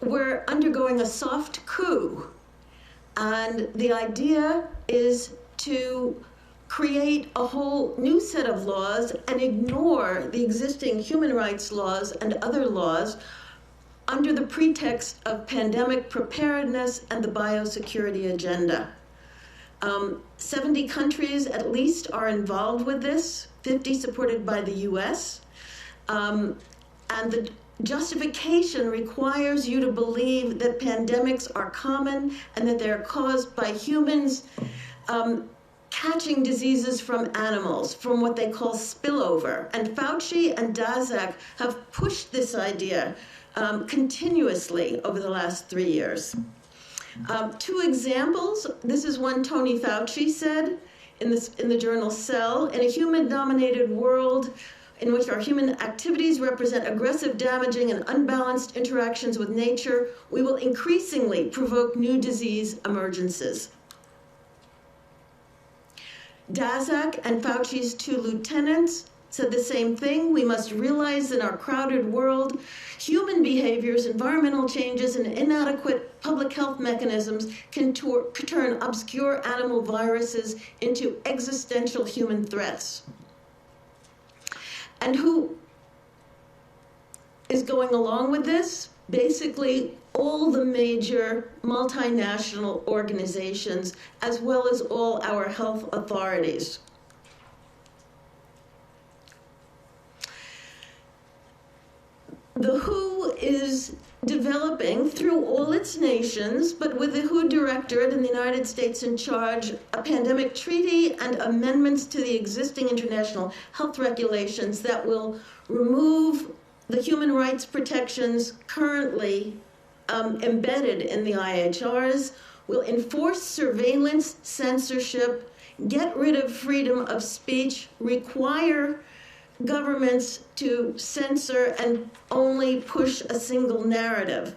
we're undergoing a soft coup. And the idea is to create a whole new set of laws and ignore the existing human rights laws and other laws under the pretext of pandemic preparedness and the biosecurity agenda. 70 countries at least are involved with this, 50 supported by the US. And the justification requires you to believe that pandemics are common and that they're caused by humans catching diseases from animals, from what they call spillover. And Fauci and Daszak have pushed this idea continuously over the last 3 years. 2 examples. This is one Tony Fauci said in the journal Cell. In a human-dominated world in which our human activities represent aggressive, damaging, and unbalanced interactions with nature, we will increasingly provoke new disease emergences. Daszak and Fauci's 2 lieutenants said the same thing. We must realize in our crowded world, human behaviors, environmental changes, and inadequate public health mechanisms can turn obscure animal viruses into existential human threats. And who is going along with this? Basically, all the major multinational organizations, as well as all our health authorities. The WHO is developing through all its nations, but with the WHO Directorate in the United States in charge, a pandemic treaty and amendments to the existing international health regulations that will remove the human rights protections currently embedded in the IHRs, will enforce surveillance, censorship, get rid of freedom of speech, require governments to censor and only push a single narrative.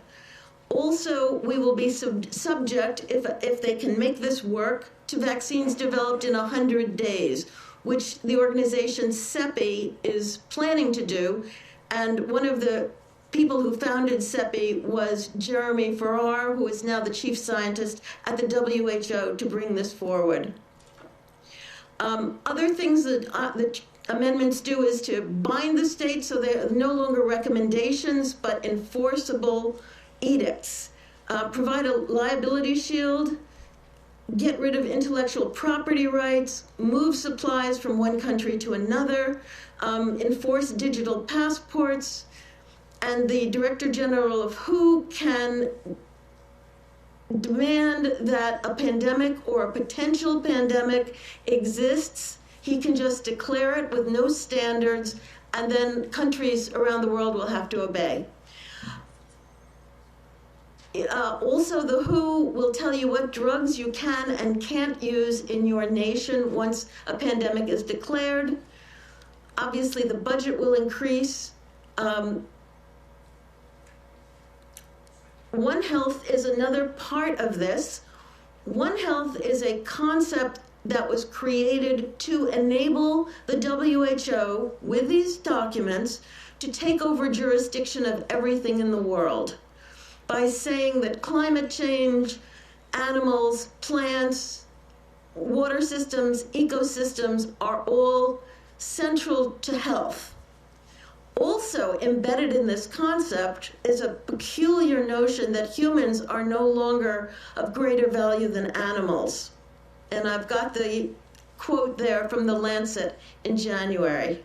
Also, we will be subject, if they can make this work, to vaccines developed in 100 days, which the organization CEPI is planning to do. And one of the people who founded CEPI was Jeremy Farrar, who is now the chief scientist at the WHO, to bring this forward. Other things that the amendments do is to bind the states so they're no longer recommendations, but enforceable edicts. Provide a liability shield, get rid of intellectual property rights, move supplies from one country to another, enforce digital passports, and the Director General of WHO can demand that a pandemic or a potential pandemic exists. He can just declare it with no standards, and then countries around the world will have to obey. Also, the WHO will tell you what drugs you can and can't use in your nation once a pandemic is declared. Obviously, the budget will increase. One Health is another part of this. One Health is a concept that was created to enable the WHO, with these documents, to take over jurisdiction of everything in the world by saying that climate change, animals, plants, water systems, ecosystems are all central to health. Also embedded in this concept is a peculiar notion that humans are no longer of greater value than animals. And I've got the quote there from the Lancet in January.